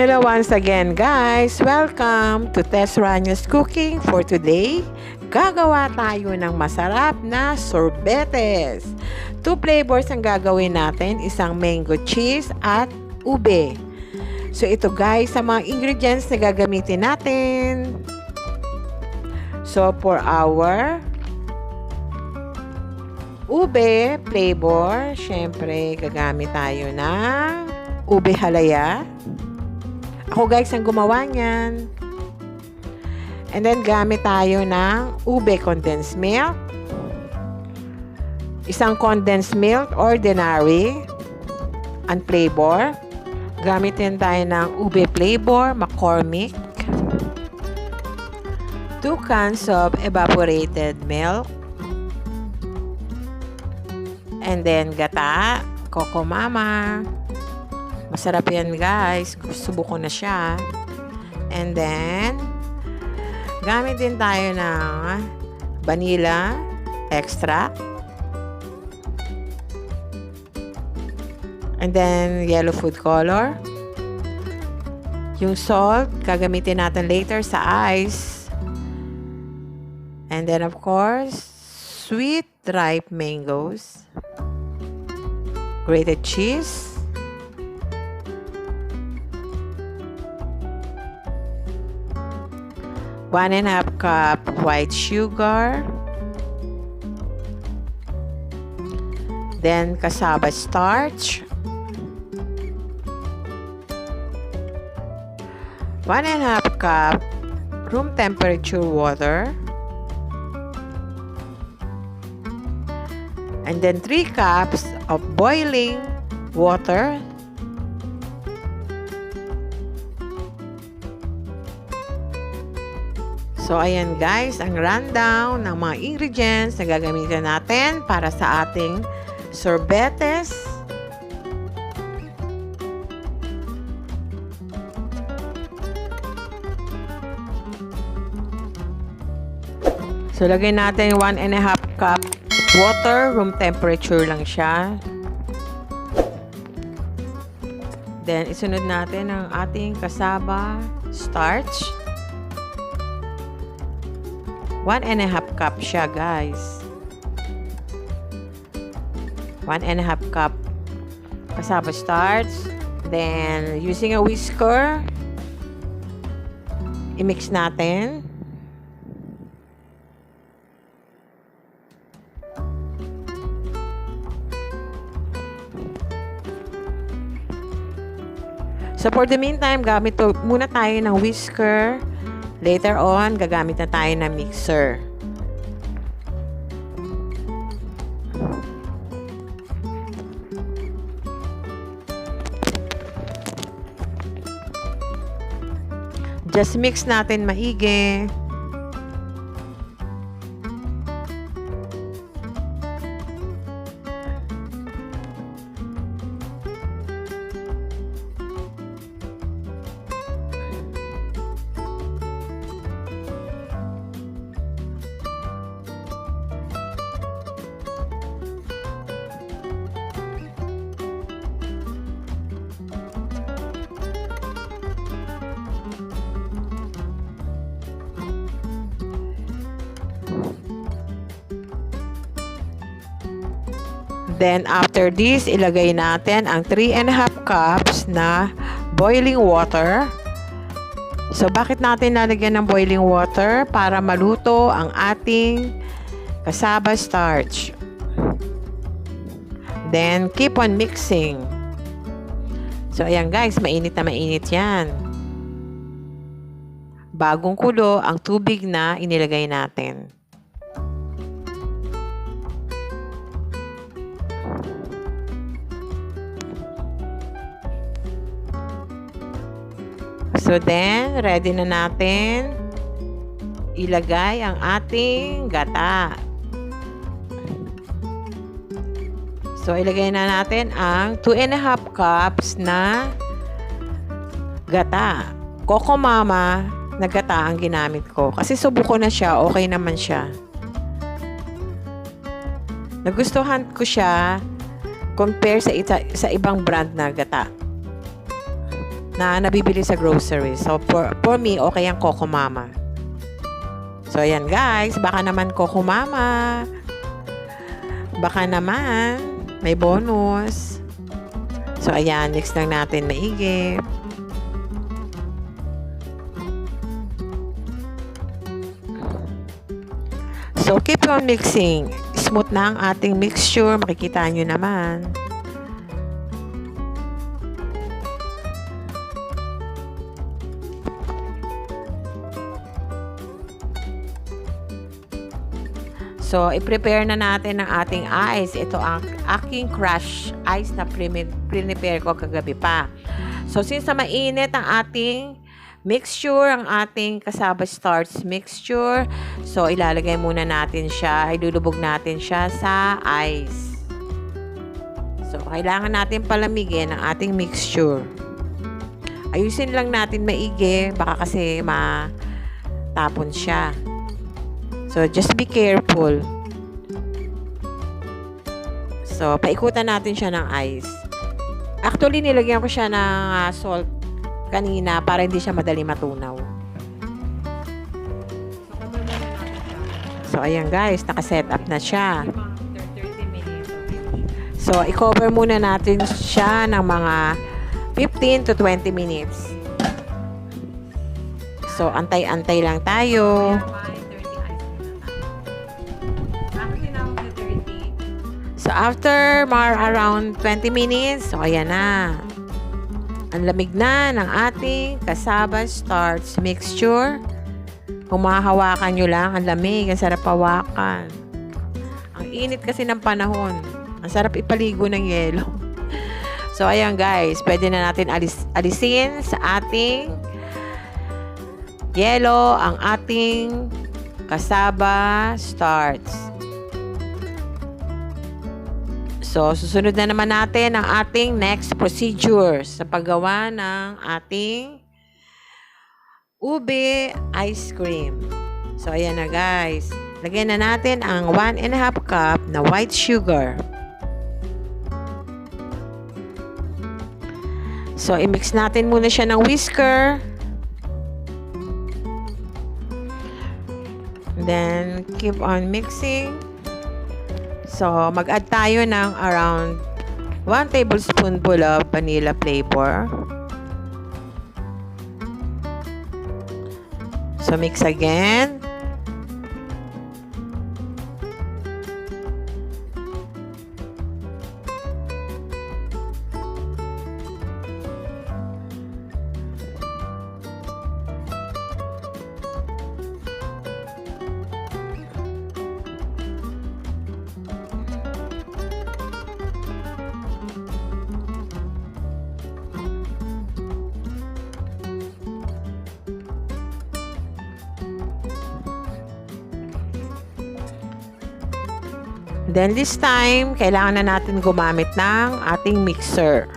Hello once again guys! Welcome to Tess Ranios Cooking. For today, gagawa tayo ng masarap na sorbetes. 2 flavors ang gagawin natin, isang mango cheese at ube. So ito guys, sa mga ingredients na gagamitin natin. So for our ube flavor, syempre gagamit tayo ng ube halaya. Ako guys ang gumawa niyan. And then gamit tayo ng ube condensed milk. Isang condensed milk, ordinary, and flavor. Gamit din tayo ng ube flavor, McCormick. 2 cans of evaporated milk. And then gata, Coco Mama. Masarap yan guys. Subuko na siya. And then, gamit din tayo ng vanilla extract. And then, yellow food color. Yung salt, gagamitin natin later sa ice. And then, of course, sweet ripe mangoes. Grated cheese. One and a half cup white sugar. Then cassava starch. 1 and a half cup room temperature water. And then 3 cups of boiling water. So, ayan guys, ang rundown ng mga ingredients na gagamitin natin para sa ating sorbetes. So, lagay natin 1 and a half cup water, room temperature lang siya. Then, isunod natin ang ating cassava starch. 1 and a half cup siya, guys. 1 and a half cup cassava starch. Then, using a whisker, i-mix natin. So, for the meantime, gamit muna tayo ng whisker. Later on, gagamit na tayo ng mixer. Just mix natin maigi. Then, after this, ilagay natin ang 3 and a half cups na boiling water. So, bakit natin lalagyan ng boiling water? Para maluto ang ating cassava starch. Then, keep on mixing. So, ayan guys, mainit na mainit yan. Bagong kulo ang tubig na inilagay natin. So then, ready na natin ilagay ang ating gata. So, ilagay na natin ang 2 and a half cups na gata. Coco Mama na gata ang ginamit ko. Kasi subuko na siya, okay naman siya. Nagustuhan ko siya compare sa ibang brand na gata. na nabibili sa grocery. So, for me, okay ang Coco Mama. So, ayan guys. Baka naman Coco Mama. Baka naman may bonus. So, ayan. Mix lang natin maigi. So, keep on mixing. Smooth na ang ating mixture. Makikita nyo naman. So, i-prepare na natin ang ating ice. Ito ang aking crush ice na prepare ko kagabi pa. So, since na mainit ang ating mixture, ang ating cassava starch mixture, so, ilalagay muna natin siya, ilulubog natin siya sa ice. So, kailangan natin palamigin ang ating mixture. Ayusin lang natin maigi, baka kasi matapon siya. So, just be careful. So, paikutan natin siya ng ice. Actually, nilagyan ko siya ng salt kanina para hindi siya madali matunaw. So, ayan guys, nakaset up na siya. So, i-cover muna natin siya ng mga 15 to 20 minutes. So, antay-antay lang tayo. So, after around 20 minutes, so, ayan na. Ang lamig na ng ating cassava starch mixture. Kung mahahawakan nyo lang, ang lamig, ang sarap hawakan. Ang init kasi ng panahon. Ang sarap ipaligo ng yelo. So, ayan guys, pwede na natin alisin sa ating yelo ang ating cassava starch. So, susunod na naman natin ang ating next procedure sa paggawa ng ating ube ice cream. So, ayan na guys. Lagyan na natin ang 1.5 cup na white sugar. So, i-mix natin muna siya ng whisker. Then, keep on mixing. So, mag-add tayo ng around 1 tablespoonful of vanilla flavor. So, mix again. Then this time, kailangan na natin gumamit ng ating mixer.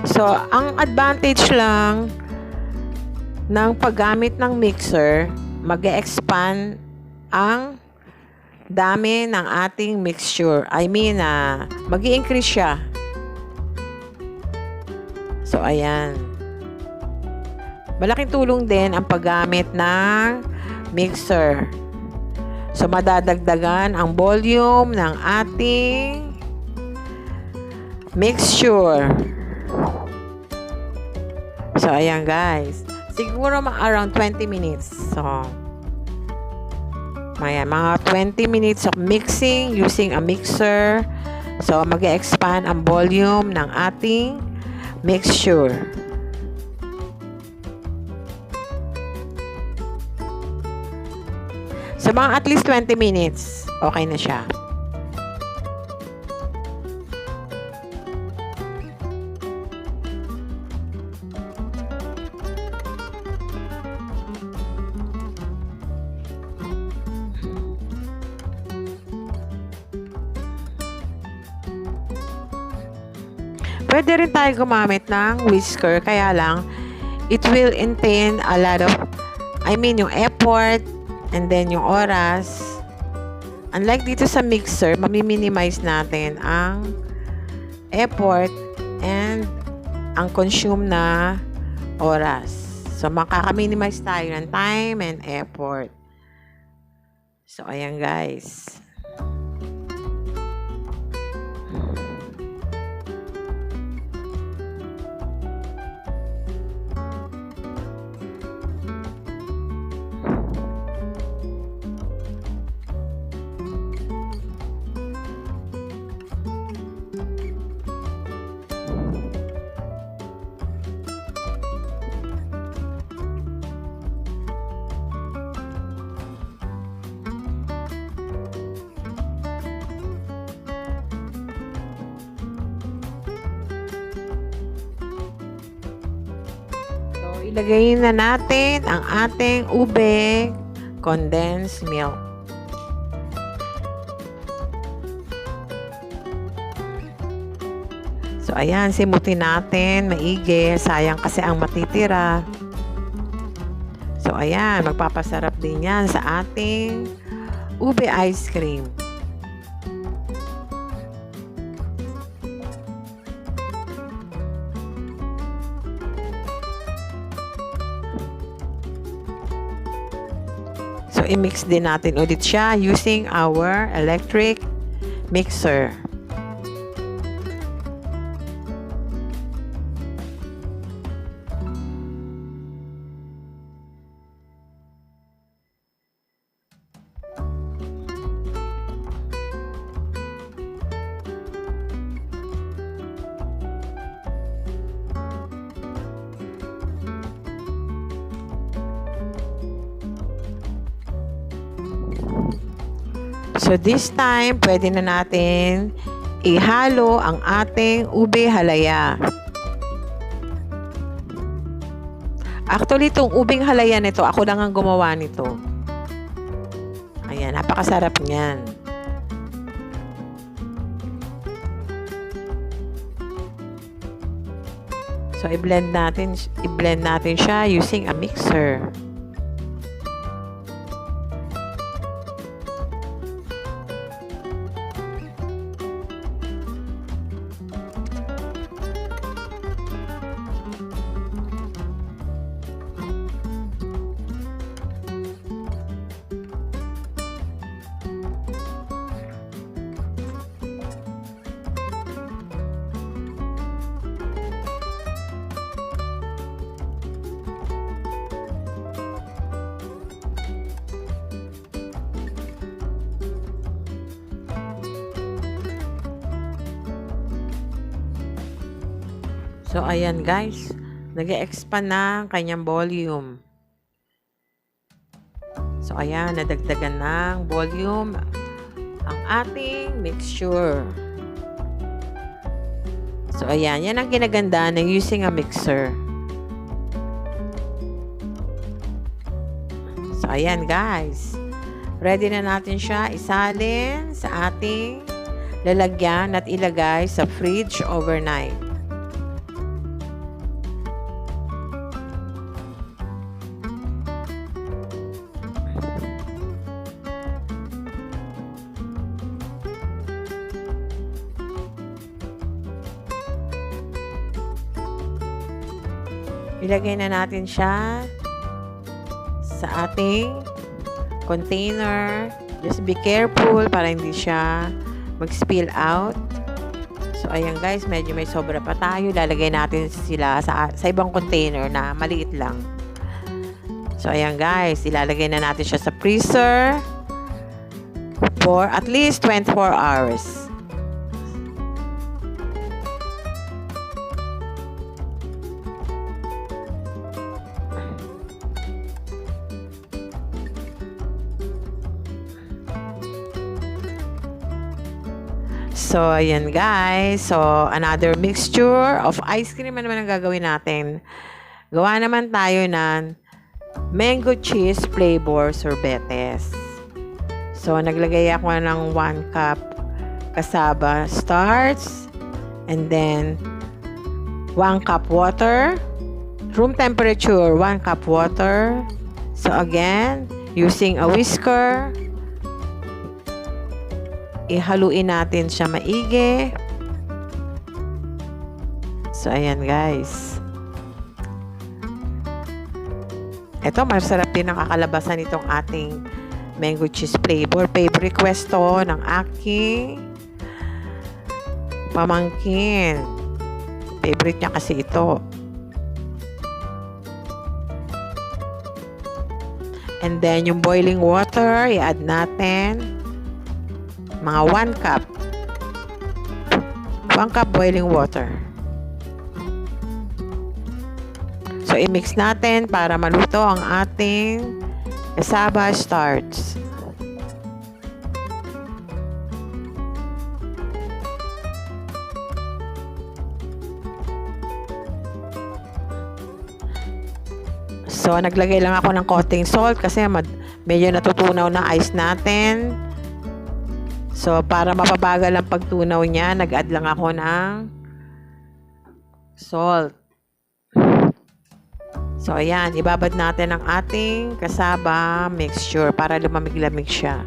So, ang advantage lang ng paggamit ng mixer, mag-expand ang dami ng ating mixture. I mean, mag-i-increase siya. So, ayan. Malaking tulong din ang paggamit ng mixer. So, madadagdagan ang volume ng ating mixture. So, ayan guys. Siguro around 20 minutes. So, mga 20 minutes of mixing using a mixer. So, mag-expand ang volume ng ating mixture. So, mga at least 20 minutes, okay na siya. Pwede rin tayo gumamit ng whisker, kaya lang, it will entail a lot of, yung effort, and then yung oras. Unlike dito sa mixer, mami-minimize natin ang effort and ang consume na oras. So, makaka-minimize tayo ng time and effort. So, ayan guys. Ilagay na natin ang ating ube condensed milk. So, ayan, simutin natin maigi. Sayang kasi ang matitira. So, ayan, magpapasarap din yan sa ating ube ice cream. So, i-mix din natin ulit siya using our electric mixer. So, this time, pwede na natin ihalo ang ating ube halaya. Actually, itong ubing halaya nito, ako lang ang gumawa nito. Ayan, napakasarap niyan. So, i-blend natin siya using a mixer. So, ayan guys. Nag-expand na ang kanyang volume. So, ayan. Nadagdagan ng volume ang ating mixture. So, ayan. Yan ang kinaganda ng using a mixer. So, ayan guys. Ready na natin siya isalin sa ating lalagyan at ilagay sa fridge overnight. Ilagay na natin siya sa ating container. Just be careful para hindi siya mag-spill out. So, ayan guys, medyo may sobra pa tayo. Lalagay natin sila sa ibang container na maliit lang. So, ayan guys, ilalagay na natin siya sa freezer for at least 24 hours. So, ayan guys. So, another mixture of ice cream. Ano naman ang gagawin natin? Gawa naman tayo ng mango cheese flavor sorbetes. So, naglagay ako ng 1 cup cassava starch. And then, 1 cup water. Room temperature, 1 cup water. So, again, using a whisker, ihaluin natin siya maigi. So, ayan guys. Ito, masarap din ang kakalabasan itong ating mango cheese flavor. Favorite request to ng aking pamangkin. Favorite niya kasi ito. And then, yung boiling water, i-add natin. Mga 1 cup. 1 cup boiling water. So, i-mix natin para maluto ang ating cassava starch. So, naglagay lang ako ng konting salt kasi medyo natutunaw na ice natin. So, para mapabagal ang pagtunaw niya, nag-add lang ako ng salt. So, ayan. Ibabad natin ang ating cassava mixture para lumamig-lamig siya.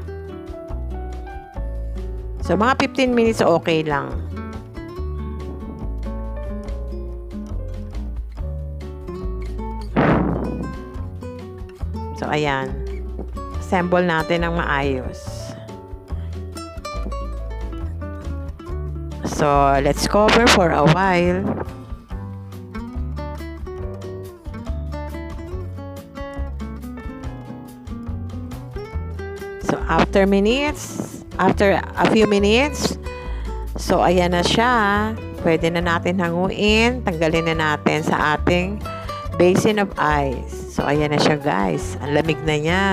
So, mga 15 minutes okay lang. So, ayan. Assemble natin ng maayos. So, let's cover for a while. So, after a few minutes, so, ayan na siya. Pwede na natin hanguin. Tanggalin na natin sa ating basin of ice. So, ayan na siya guys. Ang lamig na niya.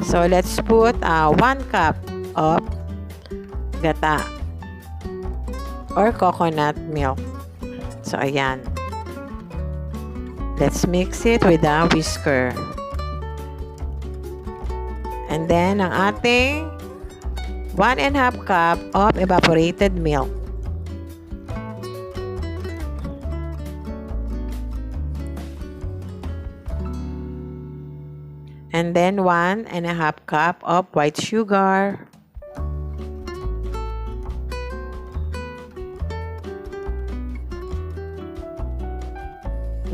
So, let's put 1 cup of gata or coconut milk. So, ayan. Let's mix it with a whisker. And then, ang ating 1.5 cup of evaporated milk. And then 1.5 cup of white sugar.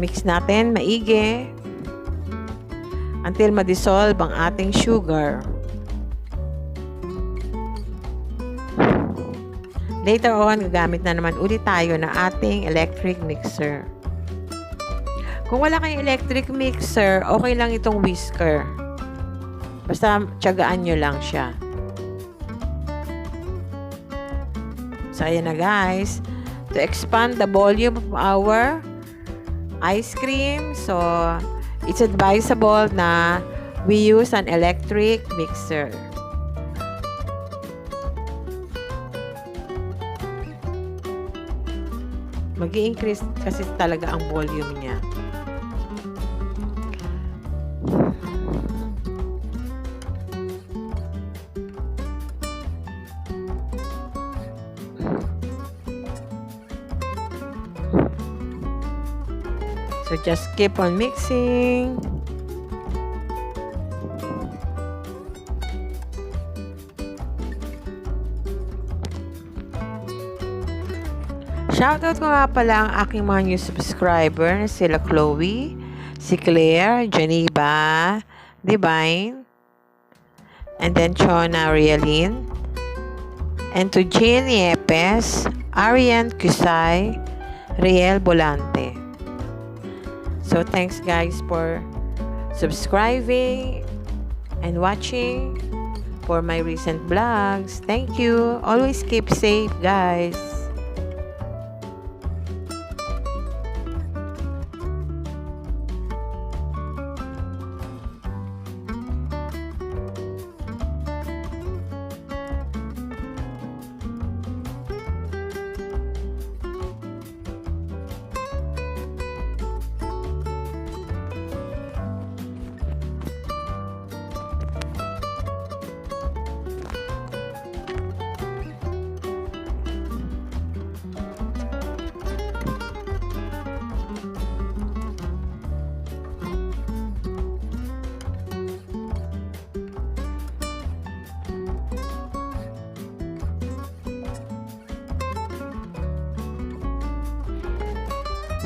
Mix natin maigi until ma-dissolve ang ating sugar. Later on, gagamit na naman ulit tayo ng ating electric mixer. Kung wala kayong electric mixer, okay lang itong whisker. Basta tiyagaan nyo lang siya. So, ayan na guys. To expand the volume of our ice cream, so it's advisable na we use an electric mixer. Mag-i-increase kasi talaga ang volume niya. So just keep on mixing. Shoutout ko nga pala ang aking mga new subscriber na sila Chloe, si Claire, Geneva, Divine, and then Chona Rialin, and to Jean Yepes, Arian Cusay, Riel Bolante. So thanks guys for subscribing and watching for my recent vlogs. Thank you. Always keep safe guys.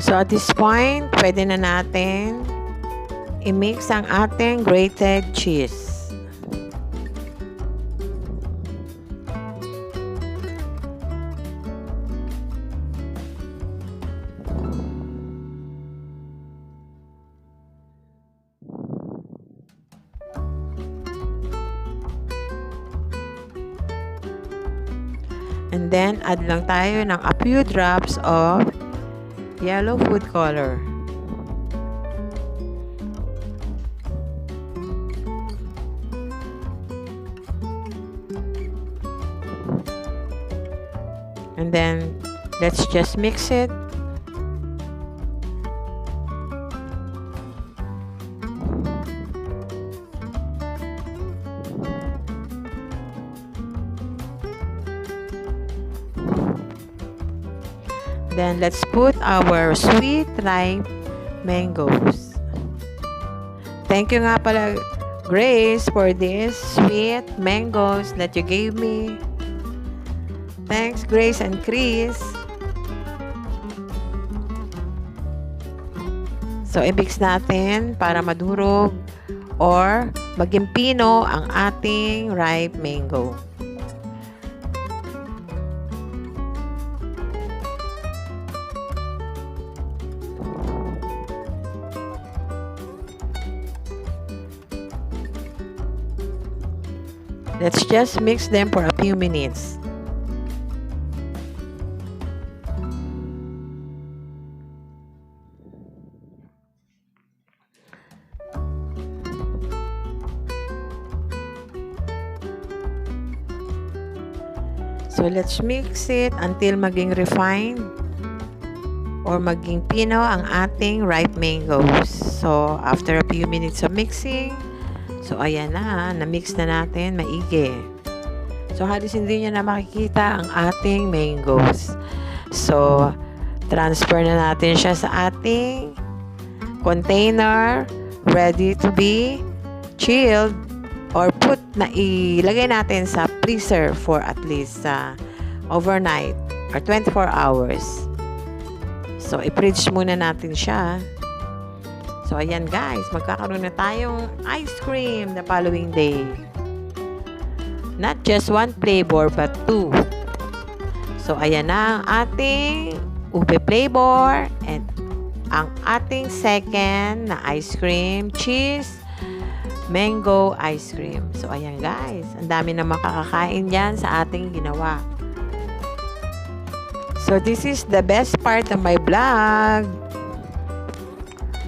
So at this point, pwede na natin i-mix ang ating grated cheese. And then, add lang tayo ng a few drops of yellow food color. And then, let's just mix it. Then, let's put our sweet ripe mangoes. Thank you nga pala, Grace, for this sweet mangoes that you gave me. Thanks, Grace and Chris. So, i-mix natin para madurog or maging pino ang ating ripe mango. Let's just mix them for a few minutes. So let's mix it until maging refined or maging pino ang ating ripe mangoes. So after a few minutes of mixing, so ayan na-mix na natin maigi. So halos hindi nyo na makikita ang ating mangoes. So transfer na natin siya sa ating container ready to be chilled or ilagay natin sa freezer for at least overnight or 24 hours. So i-fridge muna natin siya. So, ayan guys, magkakaroon na tayong ice cream the following day. Not just one flavor, but two. So, ayan na ang ating ube flavor and ang ating second na ice cream, cheese, mango ice cream. So, ayan guys, ang dami na makakakain dyan sa ating ginawa. So, this is the best part of my vlog.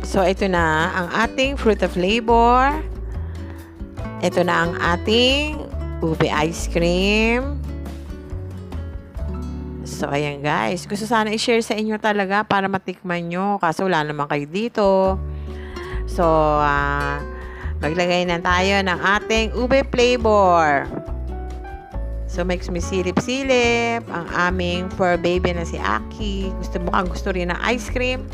So, ito na ang ating fruit of labor. Ito na ang ating ube ice cream. So, ayan guys. Gusto sana i-share sa inyo talaga para matikman nyo. Kaso wala naman kayo dito. So, maglagay na tayo ng ating ube flavor. So, makes me silip-silip. Ang aming fur baby na si Aki. Gusto rin ng ice cream.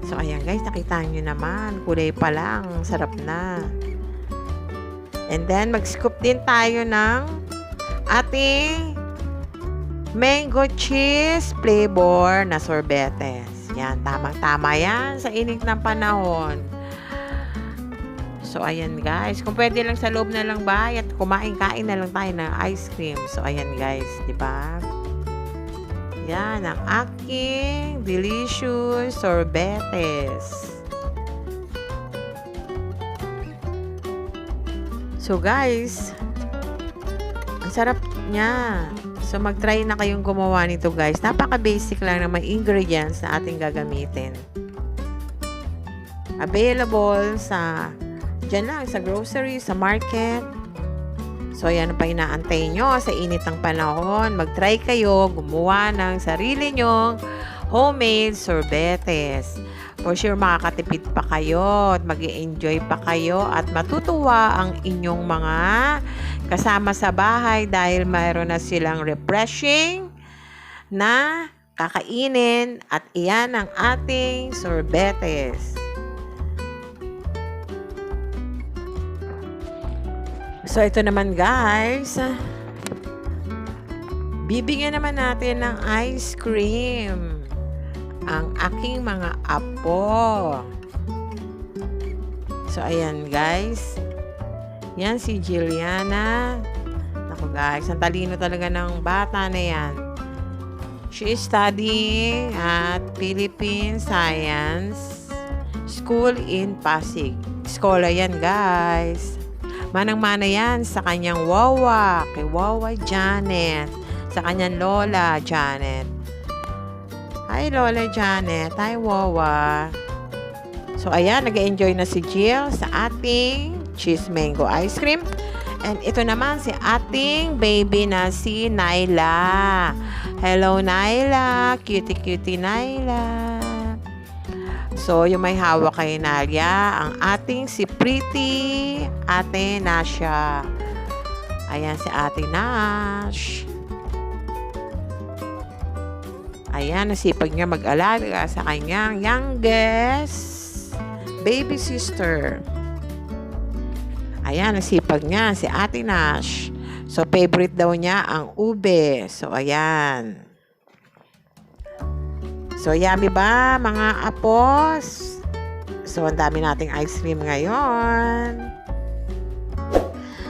So, ayan guys, nakita nyo naman. Kulay pa lang. Sarap na. And then, mag-scoop din tayo ng ating mango cheese flavor na sorbetes. Yan, tamang-tama yan sa init ng panahon. So, ayan guys. Kung pwede lang sa loob na lang ba at kumain-kain na lang tayo ng ice cream. So, ayan guys, di ba? Yan, ang aking delicious sorbetes. So guys, ang sarap niya. So mag-try na kayong gumawa nito guys. Napaka-basic lang ng mga ingredients na ating gagamitin. Available dyan lang, sa grocery, sa market. So, ayan pa inaantay nyo sa init ng panahon. Mag-try kayo gumawa ng sarili nyong homemade sorbetes. For sure, makakatipid pa kayo at mag-i-enjoy pa kayo at matutuwa ang inyong mga kasama sa bahay dahil mayroon na silang refreshing na kakainin at iyan ang ating sorbetes. So, ito naman guys, bibigyan naman natin ng ice cream ang aking mga apo. So, ayan guys. Yan si Juliana. Naku guys, ang talino talaga ng bata na yan. She is studying at Philippine Science School in Pasig. Eskola yan guys. Manang-mana yan sa kanyang wawa, kay Wawa Janet. Sa kanyang Lola Janet. Hi Lola Janet. Hi Wawa. So ayan, nag-enjoy na si Jill sa ating cheese mango ice cream. And ito naman si ating baby na si Nyla. Hello Nyla. Cutie Nyla. So yung may hawak kay Nalia, ang ating si Pretty Ate Nasha. Ayan si Ate Nash. Ayan, nasipag niya mag-alaga sa kanyang youngest baby sister. Ayan, nasipag niya si Ate Nash. So, favorite daw niya ang ube. So, ayan. So, yummy ba, mga apos? So, ang dami nating ice cream ngayon.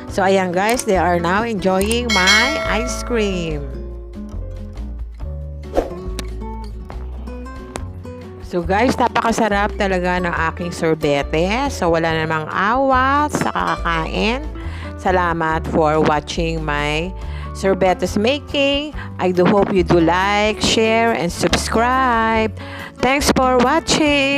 So, ayan guys, they are now enjoying my ice cream. So guys, napakasarap talaga ng aking sorbete. So wala namang awat sa kakakain. Salamat for watching my sorbetes making. I do hope you do like, share, and subscribe. Thanks for watching.